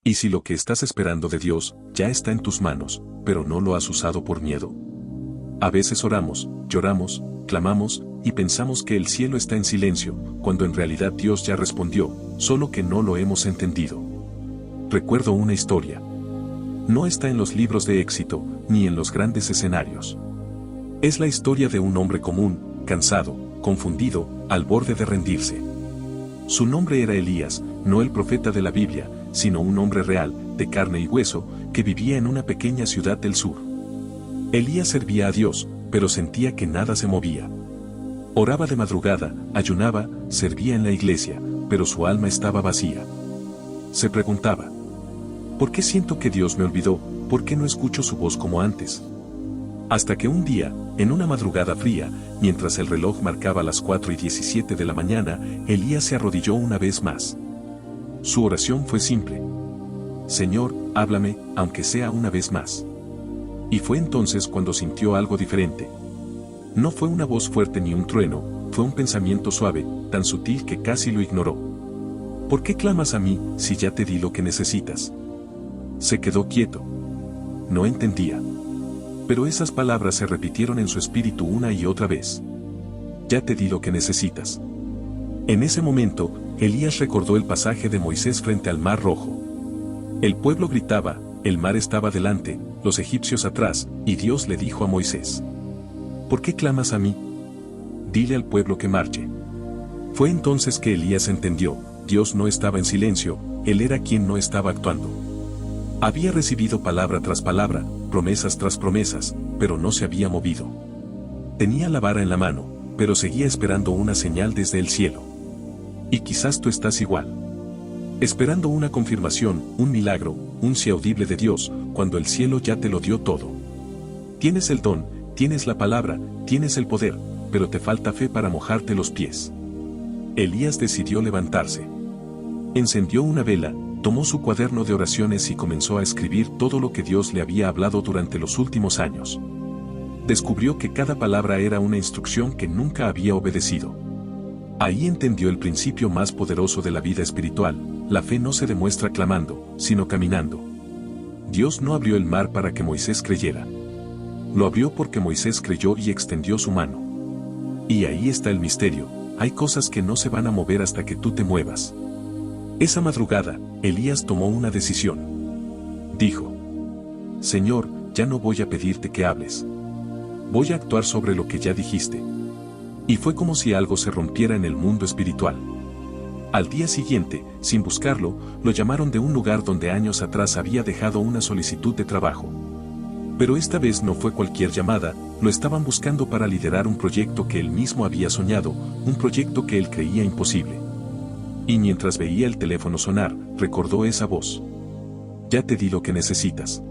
¿Y si lo que estás esperando de Dios ya está en tus manos, pero no lo has usado por miedo? A veces oramos, lloramos, clamamos, y pensamos que el cielo está en silencio, cuando en realidad Dios ya respondió, solo que no lo hemos entendido. Recuerdo una historia. No está en los libros de éxito, ni en los grandes escenarios. Es la historia de un hombre común, cansado, confundido, al borde de rendirse. Su nombre era Elías, no el profeta de la Biblia, sino un hombre real, de carne y hueso, que vivía en una pequeña ciudad del sur. Elías servía a Dios, pero sentía que nada se movía. Oraba de madrugada, ayunaba, servía en la iglesia, pero su alma estaba vacía. Se preguntaba: ¿por qué siento que Dios me olvidó? ¿Por qué no escucho su voz como antes? Hasta que un día, en una madrugada fría, mientras el reloj marcaba las 4:17 de la mañana, Elías se arrodilló una vez más. Su oración fue simple: Señor, háblame, aunque sea una vez más. Y fue entonces cuando sintió algo diferente. No fue una voz fuerte ni un trueno, fue un pensamiento suave, tan sutil que casi lo ignoró. ¿Por qué clamas a mí, si ya te di lo que necesitas? Se quedó quieto. No entendía. Pero esas palabras se repitieron en su espíritu una y otra vez. Ya te di lo que necesitas. En ese momento, Elías recordó el pasaje de Moisés frente al Mar Rojo. El pueblo gritaba, el mar estaba delante, los egipcios atrás, y Dios le dijo a Moisés: ¿por qué clamas a mí? Dile al pueblo que marche. Fue entonces que Elías entendió: Dios no estaba en silencio, él era quien no estaba actuando. Había recibido palabra tras palabra, promesas tras promesas, pero no se había movido. Tenía la vara en la mano, pero seguía esperando una señal desde el cielo. Y quizás tú estás igual. Esperando una confirmación, un milagro, un sí audible de Dios, cuando el cielo ya te lo dio todo. Tienes el don, tienes la palabra, tienes el poder, pero te falta fe para mojarte los pies. Elías decidió levantarse. Encendió una vela, tomó su cuaderno de oraciones y comenzó a escribir todo lo que Dios le había hablado durante los últimos años. Descubrió que cada palabra era una instrucción que nunca había obedecido. Ahí entendió el principio más poderoso de la vida espiritual: la fe no se demuestra clamando, sino caminando. Dios no abrió el mar para que Moisés creyera. Lo abrió porque Moisés creyó y extendió su mano. Y ahí está el misterio: hay cosas que no se van a mover hasta que tú te muevas. Esa madrugada, Elías tomó una decisión. Dijo: Señor, ya no voy a pedirte que hables. Voy a actuar sobre lo que ya dijiste. Y fue como si algo se rompiera en el mundo espiritual. Al día siguiente, sin buscarlo, lo llamaron de un lugar donde años atrás había dejado una solicitud de trabajo. Pero esta vez no fue cualquier llamada, lo estaban buscando para liderar un proyecto que él mismo había soñado, un proyecto que él creía imposible. Y mientras veía el teléfono sonar, recordó esa voz: ya te di lo que necesitas.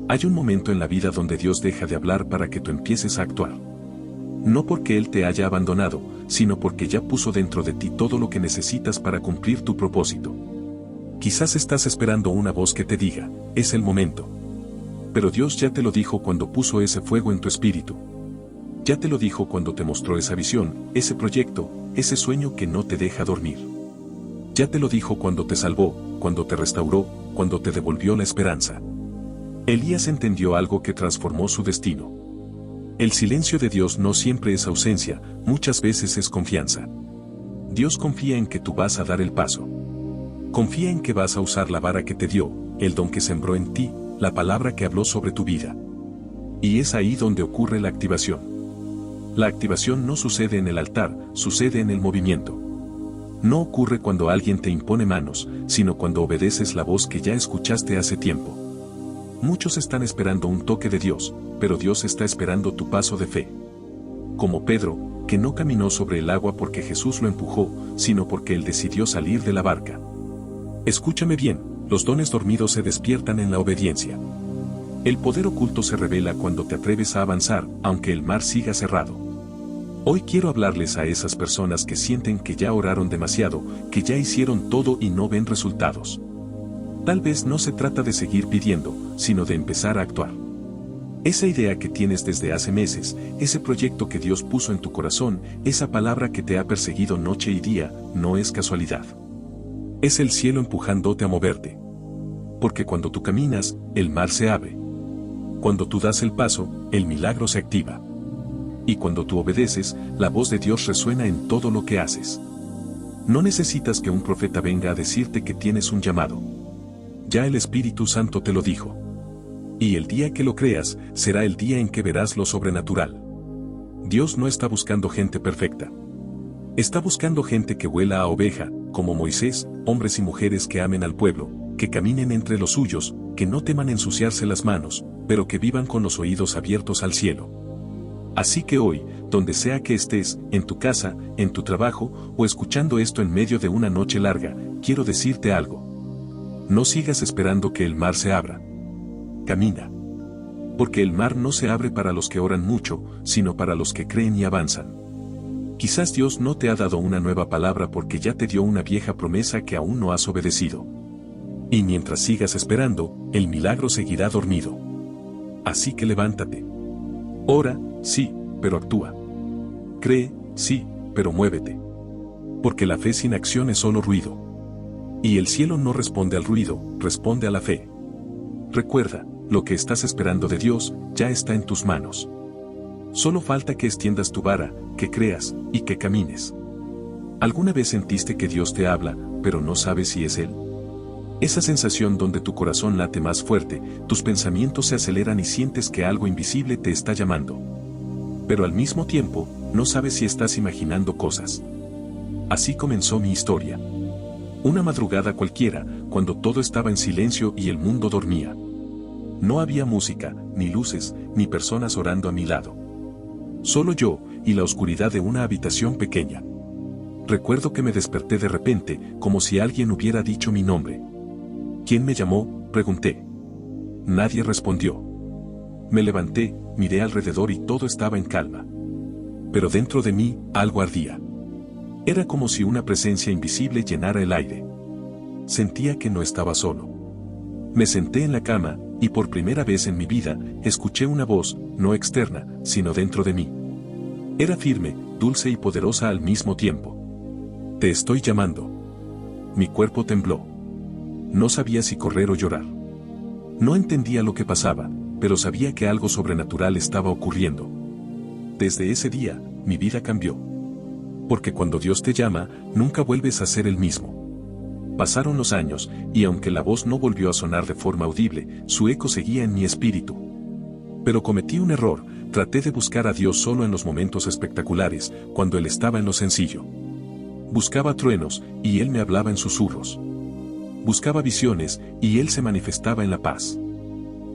Hay un momento en la vida donde Dios deja de hablar para que tú empieces a actuar. No porque Él te haya abandonado, sino porque ya puso dentro de ti todo lo que necesitas para cumplir tu propósito. Quizás estás esperando una voz que te diga: es el momento. Pero Dios ya te lo dijo cuando puso ese fuego en tu espíritu. Ya te lo dijo cuando te mostró esa visión, ese proyecto, ese sueño que no te deja dormir. Ya te lo dijo cuando te salvó, cuando te restauró, cuando te devolvió la esperanza. Elías entendió algo que transformó su destino. El silencio de Dios no siempre es ausencia, muchas veces es confianza. Dios confía en que tú vas a dar el paso. Confía en que vas a usar la vara que te dio, el don que sembró en ti, la palabra que habló sobre tu vida. Y es ahí donde ocurre la activación. La activación no sucede en el altar, sucede en el movimiento. No ocurre cuando alguien te impone manos, sino cuando obedeces la voz que ya escuchaste hace tiempo. Muchos están esperando un toque de Dios, pero Dios está esperando tu paso de fe. Como Pedro, que no caminó sobre el agua porque Jesús lo empujó, sino porque él decidió salir de la barca. Escúchame bien, los dones dormidos se despiertan en la obediencia. El poder oculto se revela cuando te atreves a avanzar, aunque el mar siga cerrado. Hoy quiero hablarles a esas personas que sienten que ya oraron demasiado, que ya hicieron todo y no ven resultados. Tal vez no se trata de seguir pidiendo, sino de empezar a actuar. Esa idea que tienes desde hace meses, ese proyecto que Dios puso en tu corazón, esa palabra que te ha perseguido noche y día, no es casualidad. Es el cielo empujándote a moverte. Porque cuando tú caminas, el mar se abre. Cuando tú das el paso, el milagro se activa. Y cuando tú obedeces, la voz de Dios resuena en todo lo que haces. No necesitas que un profeta venga a decirte que tienes un llamado. Ya el Espíritu Santo te lo dijo. Y el día que lo creas, será el día en que verás lo sobrenatural. Dios no está buscando gente perfecta. Está buscando gente que huela a oveja, como Moisés, hombres y mujeres que amen al pueblo, que caminen entre los suyos, que no teman ensuciarse las manos, pero que vivan con los oídos abiertos al cielo. Así que hoy, donde sea que estés, en tu casa, en tu trabajo, o escuchando esto en medio de una noche larga, quiero decirte algo. No sigas esperando que el mar se abra. Camina. Porque el mar no se abre para los que oran mucho, sino para los que creen y avanzan. Quizás Dios no te ha dado una nueva palabra porque ya te dio una vieja promesa que aún no has obedecido. Y mientras sigas esperando, el milagro seguirá dormido. Así que levántate. Ora, sí, pero actúa. Cree, sí, pero muévete. Porque la fe sin acción es solo ruido. Y el cielo no responde al ruido, responde a la fe. Recuerda, lo que estás esperando de Dios, ya está en tus manos. Solo falta que extiendas tu vara, que creas, y que camines. ¿Alguna vez sentiste que Dios te habla, pero no sabes si es Él? Esa sensación donde tu corazón late más fuerte, tus pensamientos se aceleran y sientes que algo invisible te está llamando. Pero al mismo tiempo, no sabes si estás imaginando cosas. Así comenzó mi historia. Una madrugada cualquiera, cuando todo estaba en silencio y el mundo dormía. No había música, ni luces, ni personas orando a mi lado. Solo yo, y la oscuridad de una habitación pequeña. Recuerdo que me desperté de repente, como si alguien hubiera dicho mi nombre. ¿Quién me llamó?, pregunté. Nadie respondió. Me levanté, miré alrededor y todo estaba en calma. Pero dentro de mí, algo ardía. Era como si una presencia invisible llenara el aire. Sentía que no estaba solo. Me senté en la cama, y por primera vez en mi vida, escuché una voz, no externa, sino dentro de mí. Era firme, dulce y poderosa al mismo tiempo. Te estoy llamando. Mi cuerpo tembló. No sabía si correr o llorar. No entendía lo que pasaba, pero sabía que algo sobrenatural estaba ocurriendo. Desde ese día, mi vida cambió. Porque cuando Dios te llama, nunca vuelves a ser el mismo. Pasaron los años, y aunque la voz no volvió a sonar de forma audible, su eco seguía en mi espíritu. Pero cometí un error, traté de buscar a Dios solo en los momentos espectaculares, cuando Él estaba en lo sencillo. Buscaba truenos, y Él me hablaba en susurros. Buscaba visiones, y Él se manifestaba en la paz.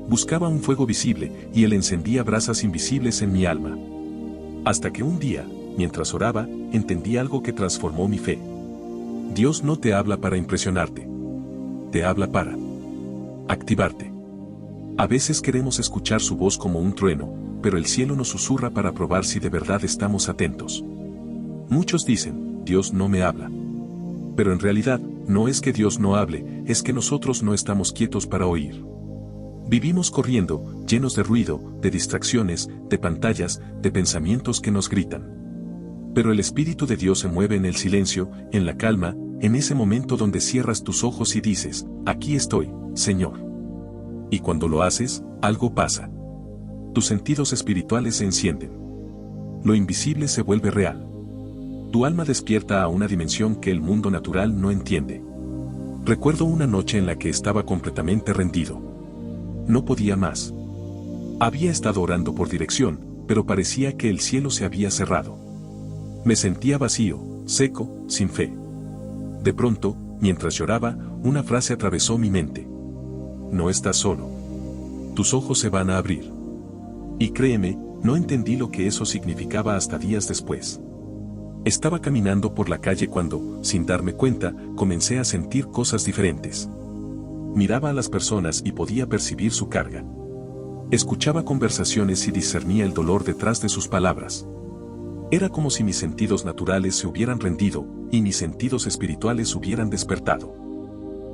Buscaba un fuego visible, y Él encendía brasas invisibles en mi alma. Hasta que un día, mientras oraba, entendí algo que transformó mi fe. Dios no te habla para impresionarte. Te habla para activarte. A veces queremos escuchar su voz como un trueno, pero el cielo nos susurra para probar si de verdad estamos atentos. Muchos dicen, Dios no me habla. Pero en realidad, no es que Dios no hable, es que nosotros no estamos quietos para oír. Vivimos corriendo, llenos de ruido, de distracciones, de pantallas, de pensamientos que nos gritan. Pero el Espíritu de Dios se mueve en el silencio, en la calma, en ese momento donde cierras tus ojos y dices, aquí estoy, Señor. Y cuando lo haces, algo pasa. Tus sentidos espirituales se encienden. Lo invisible se vuelve real. Tu alma despierta a una dimensión que el mundo natural no entiende. Recuerdo una noche en la que estaba completamente rendido. No podía más. Había estado orando por dirección, pero parecía que el cielo se había cerrado. Me sentía vacío, seco, sin fe. De pronto, mientras lloraba, una frase atravesó mi mente. No estás solo. Tus ojos se van a abrir. Y créeme, no entendí lo que eso significaba hasta días después. Estaba caminando por la calle cuando, sin darme cuenta, comencé a sentir cosas diferentes. Miraba a las personas y podía percibir su carga. Escuchaba conversaciones y discernía el dolor detrás de sus palabras. Era como si mis sentidos naturales se hubieran rendido, y mis sentidos espirituales hubieran despertado.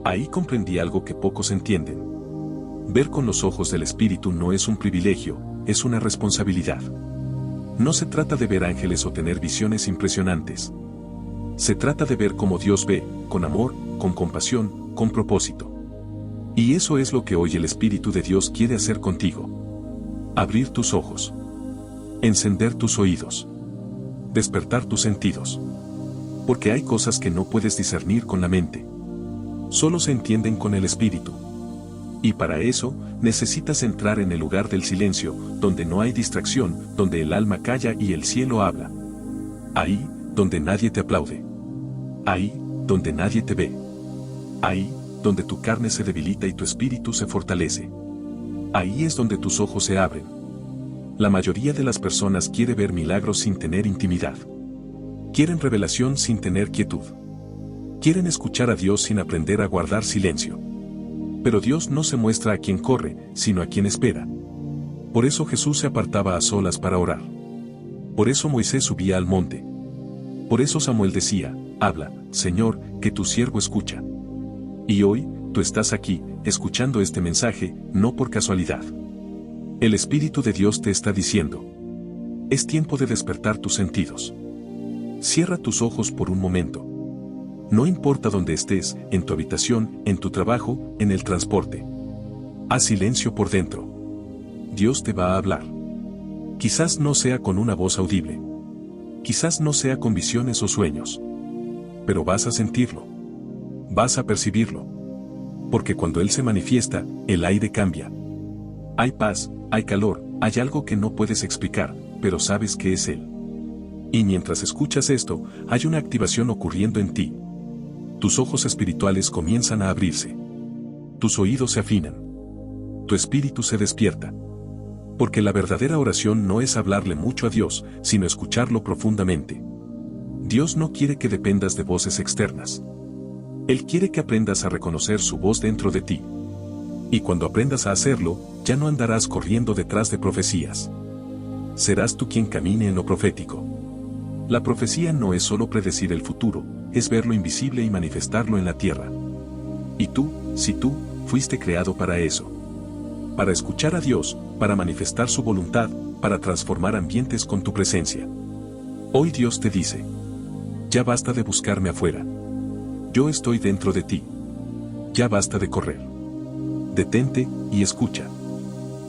Ahí comprendí algo que pocos entienden. Ver con los ojos del espíritu no es un privilegio, es una responsabilidad. No se trata de ver ángeles o tener visiones impresionantes. Se trata de ver como Dios ve, con amor, con compasión, con propósito. Y eso es lo que hoy el Espíritu de Dios quiere hacer contigo. Abrir tus ojos. Encender tus oídos. Despertar tus sentidos. Porque hay cosas que no puedes discernir con la mente. Solo se entienden con el Espíritu. Y para eso, necesitas entrar en el lugar del silencio, donde no hay distracción, donde el alma calla y el cielo habla. Ahí, donde nadie te aplaude. Ahí, donde nadie te ve. Ahí, donde tu carne se debilita y tu espíritu se fortalece. Ahí es donde tus ojos se abren. La mayoría de las personas quiere ver milagros sin tener intimidad. Quieren revelación sin tener quietud. Quieren escuchar a Dios sin aprender a guardar silencio. Pero Dios no se muestra a quien corre, sino a quien espera. Por eso Jesús se apartaba a solas para orar. Por eso Moisés subía al monte. Por eso Samuel decía, habla, Señor, que tu siervo escucha. Y hoy, tú estás aquí, escuchando este mensaje, no por casualidad. El Espíritu de Dios te está diciendo. Es tiempo de despertar tus sentidos. Cierra tus ojos por un momento. No importa dónde estés, en tu habitación, en tu trabajo, en el transporte. Haz silencio por dentro. Dios te va a hablar. Quizás no sea con una voz audible. Quizás no sea con visiones o sueños. Pero vas a sentirlo. Vas a percibirlo. Porque cuando Él se manifiesta, el aire cambia. Hay paz, hay calor, hay algo que no puedes explicar, pero sabes que es Él. Y mientras escuchas esto, hay una activación ocurriendo en ti. Tus ojos espirituales comienzan a abrirse. Tus oídos se afinan. Tu espíritu se despierta. Porque la verdadera oración no es hablarle mucho a Dios, sino escucharlo profundamente. Dios no quiere que dependas de voces externas. Él quiere que aprendas a reconocer su voz dentro de ti. Y cuando aprendas a hacerlo, ya no andarás corriendo detrás de profecías. Serás tú quien camine en lo profético. La profecía no es solo predecir el futuro, es ver lo invisible y manifestarlo en la tierra. Y tú, si tú, fuiste creado para eso. Para escuchar a Dios, para manifestar su voluntad, para transformar ambientes con tu presencia. Hoy Dios te dice, ya basta de buscarme afuera. Yo estoy dentro de ti. Ya basta de correr. Detente y escucha.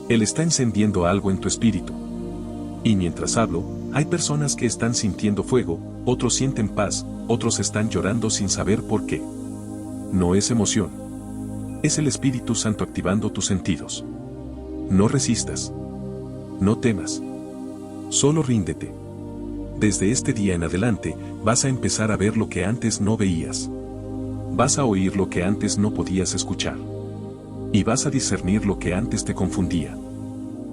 Él está encendiendo algo en tu espíritu. Y mientras hablo, hay personas que están sintiendo fuego, otros sienten paz, otros están llorando sin saber por qué. No es emoción. Es el Espíritu Santo activando tus sentidos. No resistas. No temas. Solo ríndete. Desde este día en adelante, vas a empezar a ver lo que antes no veías. Vas a oír lo que antes no podías escuchar. Y vas a discernir lo que antes te confundía.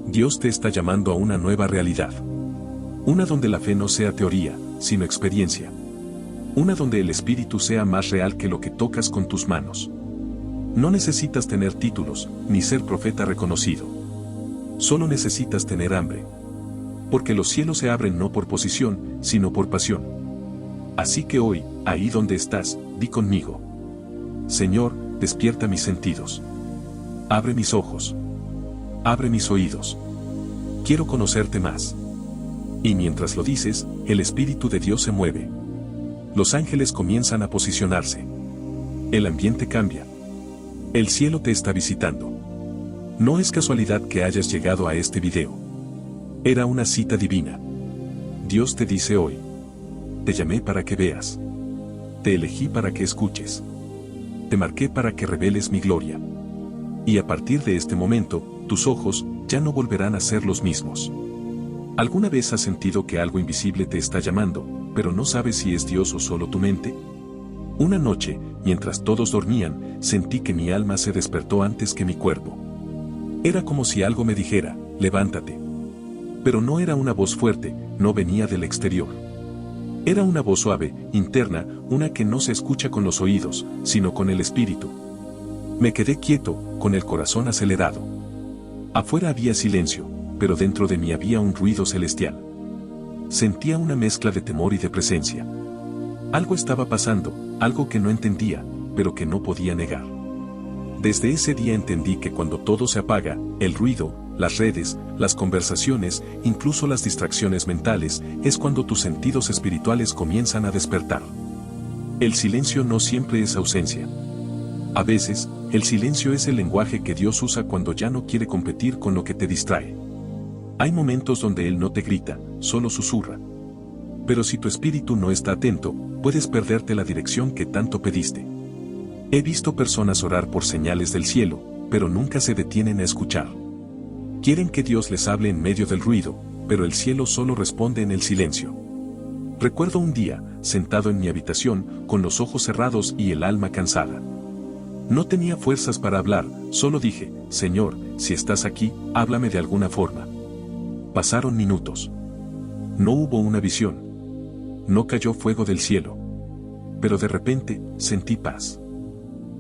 Dios te está llamando a una nueva realidad. Una donde la fe no sea teoría, sino experiencia. Una donde el Espíritu sea más real que lo que tocas con tus manos. No necesitas tener títulos, ni ser profeta reconocido. Solo necesitas tener hambre. Porque los cielos se abren no por posición, sino por pasión. Así que hoy, ahí donde estás, di conmigo. Señor, despierta mis sentidos. Abre mis ojos. Abre mis oídos. Quiero conocerte más. Y mientras lo dices, el Espíritu de Dios se mueve. Los ángeles comienzan a posicionarse. El ambiente cambia. El cielo te está visitando. No es casualidad que hayas llegado a este video. Era una cita divina. Dios te dice hoy. Te llamé para que veas. Te elegí para que escuches. Te marqué para que reveles mi gloria. Y a partir de este momento, tus ojos ya no volverán a ser los mismos. ¿Alguna vez has sentido que algo invisible te está llamando, pero no sabes si es Dios o solo tu mente? Una noche, mientras todos dormían, sentí que mi alma se despertó antes que mi cuerpo. Era como si algo me dijera, levántate. Pero no era una voz fuerte, no venía del exterior. Era una voz suave, interna, una que no se escucha con los oídos, sino con el espíritu. Me quedé quieto, con el corazón acelerado. Afuera había silencio, pero dentro de mí había un ruido celestial. Sentía una mezcla de temor y de presencia. Algo estaba pasando, algo que no entendía, pero que no podía negar. Desde ese día entendí que cuando todo se apaga, el ruido, las redes, las conversaciones, incluso las distracciones mentales, es cuando tus sentidos espirituales comienzan a despertar. El silencio no siempre es ausencia. A veces, El silencio es el lenguaje que Dios usa cuando ya no quiere competir con lo que te distrae. Hay momentos donde Él no te grita, solo susurra. Pero si tu espíritu no está atento, puedes perderte la dirección que tanto pediste. He visto personas orar por señales del cielo, pero nunca se detienen a escuchar. Quieren que Dios les hable en medio del ruido, pero el cielo solo responde en el silencio. Recuerdo un día, sentado en mi habitación, con los ojos cerrados y el alma cansada. No tenía fuerzas para hablar, solo dije, Señor, si estás aquí, háblame de alguna forma. Pasaron minutos. No hubo una visión. No cayó fuego del cielo. Pero de repente, sentí paz.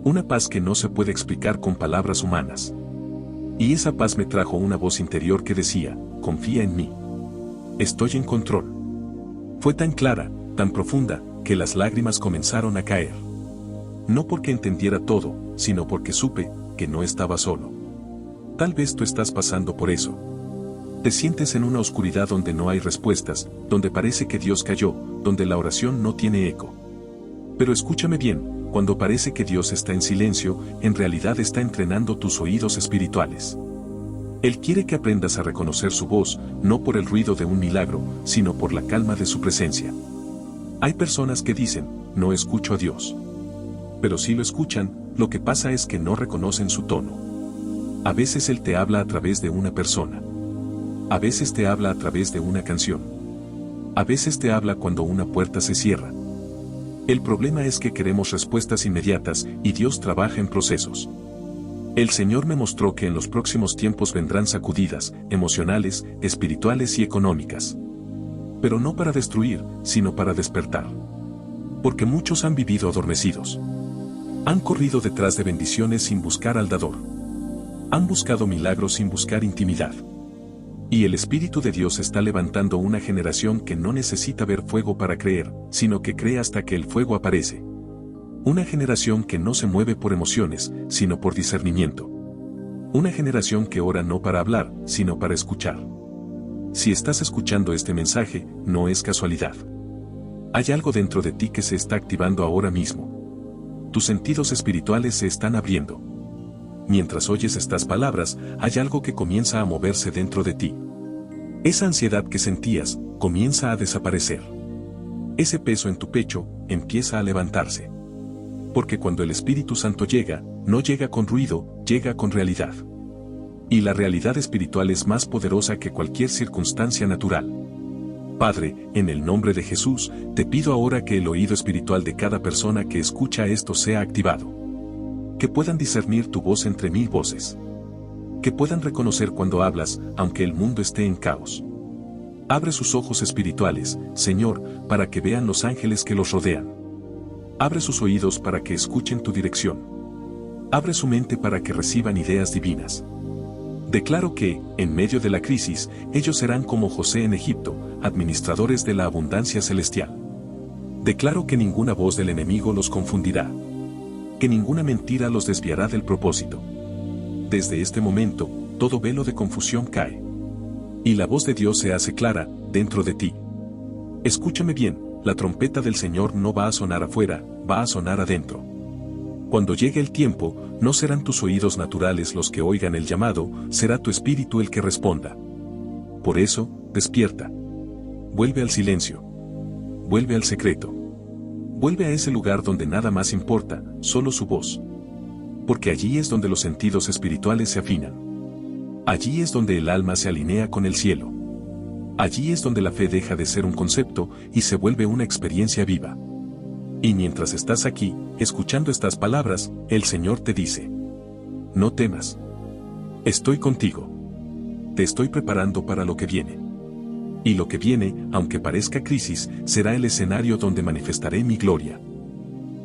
Una paz que no se puede explicar con palabras humanas. Y esa paz me trajo una voz interior que decía, confía en mí. Estoy en control. Fue tan clara, tan profunda, que las lágrimas comenzaron a caer. No porque entendiera todo, sino porque supe que no estaba solo. Tal vez tú estás pasando por eso. Te sientes en una oscuridad donde no hay respuestas, donde parece que Dios cayó, donde la oración no tiene eco. Pero escúchame bien, cuando parece que Dios está en silencio, en realidad está entrenando tus oídos espirituales. Él quiere que aprendas a reconocer su voz, no por el ruido de un milagro, sino por la calma de su presencia. Hay personas que dicen, no escucho a Dios. Pero si lo escuchan, lo que pasa es que no reconocen su tono. A veces Él te habla a través de una persona. A veces te habla a través de una canción. A veces te habla cuando una puerta se cierra. El problema es que queremos respuestas inmediatas, y Dios trabaja en procesos. El Señor me mostró que en los próximos tiempos vendrán sacudidas, emocionales, espirituales y económicas. Pero no para destruir, sino para despertar. Porque muchos han vivido adormecidos. Han corrido detrás de bendiciones sin buscar al dador. Han buscado milagros sin buscar intimidad. Y el Espíritu de Dios está levantando una generación que no necesita ver fuego para creer, sino que cree hasta que el fuego aparece. Una generación que no se mueve por emociones, sino por discernimiento. Una generación que ora no para hablar, sino para escuchar. Si estás escuchando este mensaje, no es casualidad. Hay algo dentro de ti que se está activando ahora mismo. Tus sentidos espirituales se están abriendo. Mientras oyes estas palabras, hay algo que comienza a moverse dentro de ti. Esa ansiedad que sentías, comienza a desaparecer. Ese peso en tu pecho, empieza a levantarse. Porque cuando el Espíritu Santo llega, no llega con ruido, llega con realidad. Y la realidad espiritual es más poderosa que cualquier circunstancia natural. Padre, en el nombre de Jesús, te pido ahora que el oído espiritual de cada persona que escucha esto sea activado. Que puedan discernir tu voz entre mil voces. Que puedan reconocer cuando hablas, aunque el mundo esté en caos. Abre sus ojos espirituales, Señor, para que vean los ángeles que los rodean. Abre sus oídos para que escuchen tu dirección. Abre su mente para que reciban ideas divinas. Declaro que, en medio de la crisis, ellos serán como José en Egipto, administradores de la abundancia celestial. Declaro que ninguna voz del enemigo los confundirá. Que ninguna mentira los desviará del propósito. Desde este momento, todo velo de confusión cae. Y la voz de Dios se hace clara, dentro de ti. Escúchame bien, la trompeta del Señor no va a sonar afuera, va a sonar adentro. Cuando llegue el tiempo, no serán tus oídos naturales los que oigan el llamado, será tu espíritu el que responda. Por eso, despierta. Vuelve al silencio. Vuelve al secreto. Vuelve a ese lugar donde nada más importa, solo su voz. Porque allí es donde los sentidos espirituales se afinan. Allí es donde el alma se alinea con el cielo. Allí es donde la fe deja de ser un concepto y se vuelve una experiencia viva. Y mientras estás aquí, escuchando estas palabras, el Señor te dice: no temas. Estoy contigo. Te estoy preparando para lo que viene. Y lo que viene, aunque parezca crisis, será el escenario donde manifestaré mi gloria.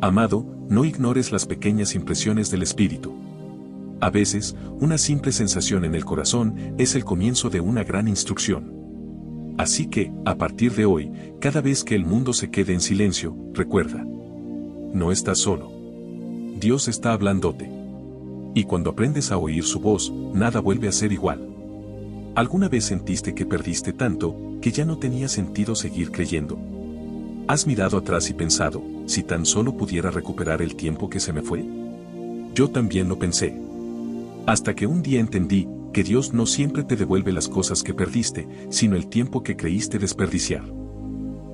Amado, no ignores las pequeñas impresiones del Espíritu. A veces, una simple sensación en el corazón es el comienzo de una gran instrucción. Así que, a partir de hoy, cada vez que el mundo se quede en silencio, recuerda: no estás solo. Dios está hablándote. Y cuando aprendes a oír su voz, nada vuelve a ser igual. ¿Alguna vez sentiste que perdiste tanto, que ya no tenía sentido seguir creyendo? ¿Has mirado atrás y pensado, si tan solo pudiera recuperar el tiempo que se me fue? Yo también lo pensé. Hasta que un día entendí que Dios no siempre te devuelve las cosas que perdiste, sino el tiempo que creíste desperdiciar.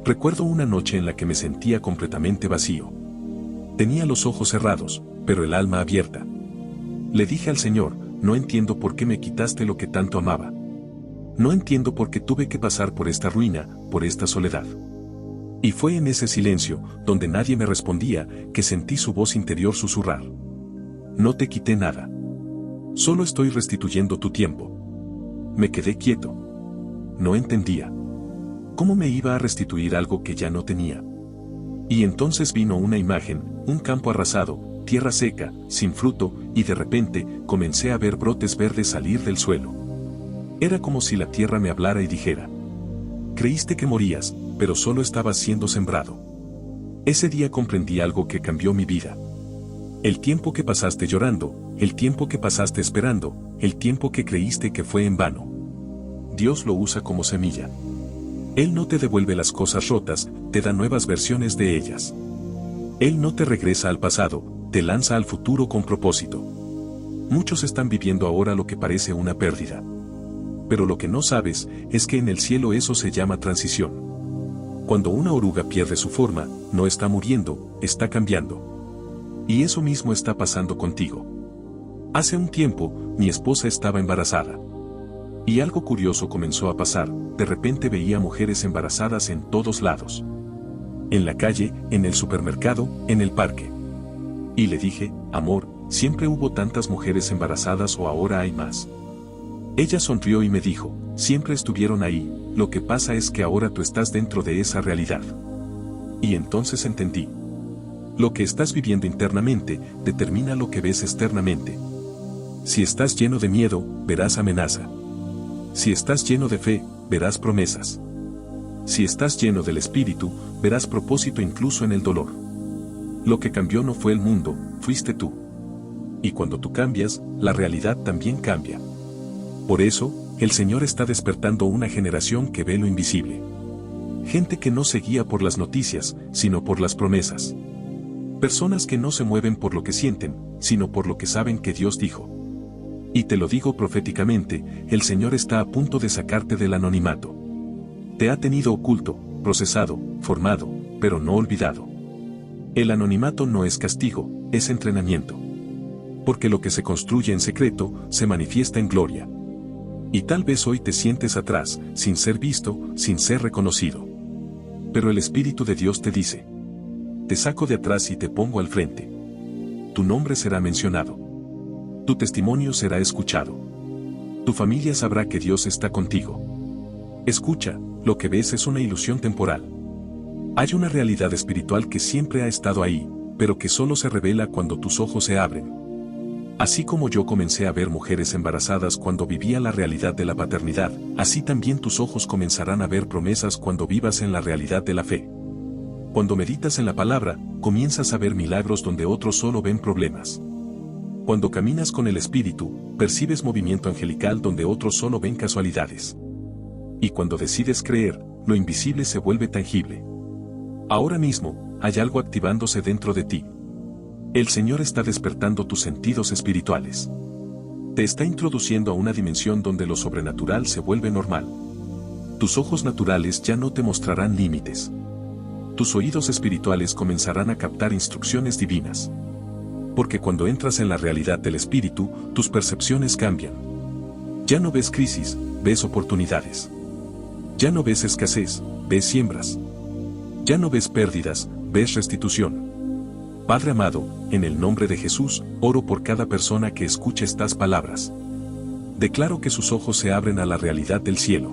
Recuerdo una noche en la que me sentía completamente vacío. Tenía los ojos cerrados, pero el alma abierta. Le dije al Señor, no entiendo por qué me quitaste lo que tanto amaba. No entiendo por qué tuve que pasar por esta ruina, por esta soledad. Y fue en ese silencio, donde nadie me respondía, que sentí su voz interior susurrar. No te quité nada. Solo estoy restituyendo tu tiempo. Me quedé quieto. No entendía. ¿Cómo me iba a restituir algo que ya no tenía? Y entonces vino una imagen, un campo arrasado, tierra seca, sin fruto, y de repente, comencé a ver brotes verdes salir del suelo. Era como si la tierra me hablara y dijera: creíste que morías, pero solo estabas siendo sembrado. Ese día comprendí algo que cambió mi vida. El tiempo que pasaste llorando, el tiempo que pasaste esperando, el tiempo que creíste que fue en vano. Dios lo usa como semilla. Él no te devuelve las cosas rotas, te da nuevas versiones de ellas. Él no te regresa al pasado, te lanza al futuro con propósito. Muchos están viviendo ahora lo que parece una pérdida. Pero lo que no sabes es que en el cielo eso se llama transición. Cuando una oruga pierde su forma, no está muriendo, está cambiando. Y eso mismo está pasando contigo. Hace un tiempo, mi esposa estaba embarazada. Y algo curioso comenzó a pasar, de repente veía mujeres embarazadas en todos lados. En la calle, en el supermercado, en el parque. Y le dije, amor, ¿siempre hubo tantas mujeres embarazadas o ahora hay más? Ella sonrió y me dijo, siempre estuvieron ahí, lo que pasa es que ahora tú estás dentro de esa realidad. Y entonces entendí. Lo que estás viviendo internamente, determina lo que ves externamente. Si estás lleno de miedo, verás amenaza. Si estás lleno de fe, verás promesas. Si estás lleno del Espíritu, verás propósito incluso en el dolor. Lo que cambió no fue el mundo, fuiste tú. Y cuando tú cambias, la realidad también cambia. Por eso, el Señor está despertando una generación que ve lo invisible. Gente que no se guía por las noticias, sino por las promesas. Personas que no se mueven por lo que sienten, sino por lo que saben que Dios dijo. Y te lo digo proféticamente, el Señor está a punto de sacarte del anonimato. Te ha tenido oculto, procesado, formado, pero no olvidado. El anonimato no es castigo, es entrenamiento. Porque lo que se construye en secreto, se manifiesta en gloria. Y tal vez hoy te sientes atrás, sin ser visto, sin ser reconocido. Pero el Espíritu de Dios te dice: te saco de atrás y te pongo al frente. Tu nombre será mencionado. Tu testimonio será escuchado. Tu familia sabrá que Dios está contigo. Escucha, lo que ves es una ilusión temporal. Hay una realidad espiritual que siempre ha estado ahí, pero que solo se revela cuando tus ojos se abren. Así como yo comencé a ver mujeres embarazadas cuando vivía la realidad de la paternidad, así también tus ojos comenzarán a ver promesas cuando vivas en la realidad de la fe. Cuando meditas en la palabra, comienzas a ver milagros donde otros solo ven problemas. Cuando caminas con el Espíritu, percibes movimiento angelical donde otros solo ven casualidades. Y cuando decides creer, lo invisible se vuelve tangible. Ahora mismo, hay algo activándose dentro de ti. El Señor está despertando tus sentidos espirituales. Te está introduciendo a una dimensión donde lo sobrenatural se vuelve normal. Tus ojos naturales ya no te mostrarán límites. Tus oídos espirituales comenzarán a captar instrucciones divinas. Porque cuando entras en la realidad del Espíritu, tus percepciones cambian. Ya no ves crisis, ves oportunidades. Ya no ves escasez, ves siembras. Ya no ves pérdidas, ves restitución. Padre amado, en el nombre de Jesús, oro por cada persona que escuche estas palabras. Declaro que sus ojos se abren a la realidad del cielo.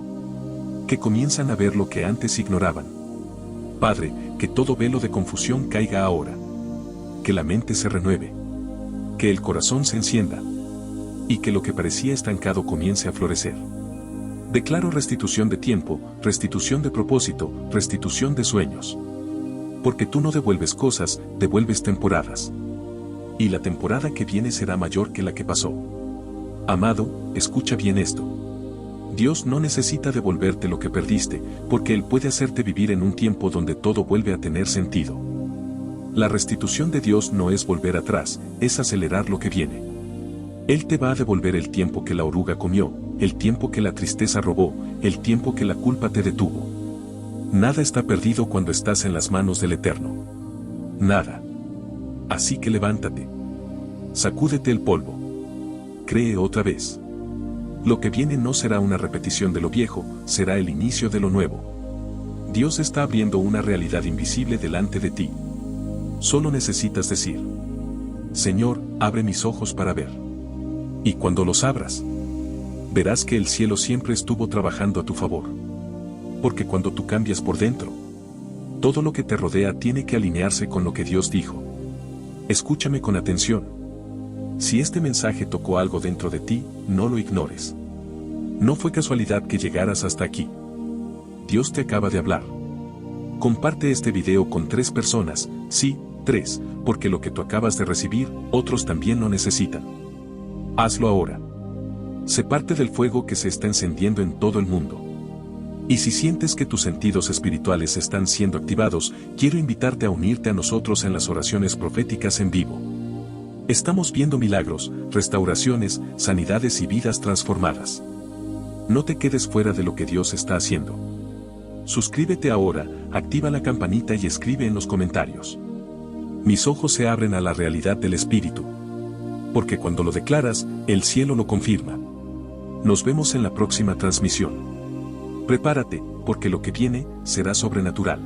Que comienzan a ver lo que antes ignoraban. Padre, que todo velo de confusión caiga ahora. Que la mente se renueve. Que el corazón se encienda. Y que lo que parecía estancado comience a florecer. Declaro restitución de tiempo, restitución de propósito, restitución de sueños. Porque tú no devuelves cosas, devuelves temporadas. Y la temporada que viene será mayor que la que pasó. Amado, escucha bien esto. Dios no necesita devolverte lo que perdiste, porque Él puede hacerte vivir en un tiempo donde todo vuelve a tener sentido. La restitución de Dios no es volver atrás, es acelerar lo que viene. Él te va a devolver el tiempo que la oruga comió, el tiempo que la tristeza robó, el tiempo que la culpa te detuvo. Nada está perdido cuando estás en las manos del Eterno. Nada. Así que levántate. Sacúdete el polvo. Cree otra vez. Lo que viene no será una repetición de lo viejo, será el inicio de lo nuevo. Dios está abriendo una realidad invisible delante de ti. Solo necesitas decir: Señor, abre mis ojos para ver. Y cuando los abras, verás que el cielo siempre estuvo trabajando a tu favor. Porque cuando tú cambias por dentro, todo lo que te rodea tiene que alinearse con lo que Dios dijo. Escúchame con atención. Si este mensaje tocó algo dentro de ti, no lo ignores. No fue casualidad que llegaras hasta aquí. Dios te acaba de hablar. Comparte este video con 3 personas, sí, 3, porque lo que tú acabas de recibir, otros también lo necesitan. Hazlo ahora. Sé parte del fuego que se está encendiendo en todo el mundo. Y si sientes que tus sentidos espirituales están siendo activados, quiero invitarte a unirte a nosotros en las oraciones proféticas en vivo. Estamos viendo milagros, restauraciones, sanidades y vidas transformadas. No te quedes fuera de lo que Dios está haciendo. Suscríbete ahora, activa la campanita y escribe en los comentarios. Mis ojos se abren a la realidad del Espíritu. Porque cuando lo declaras, el cielo lo confirma. Nos vemos en la próxima transmisión. Prepárate, porque lo que viene será sobrenatural.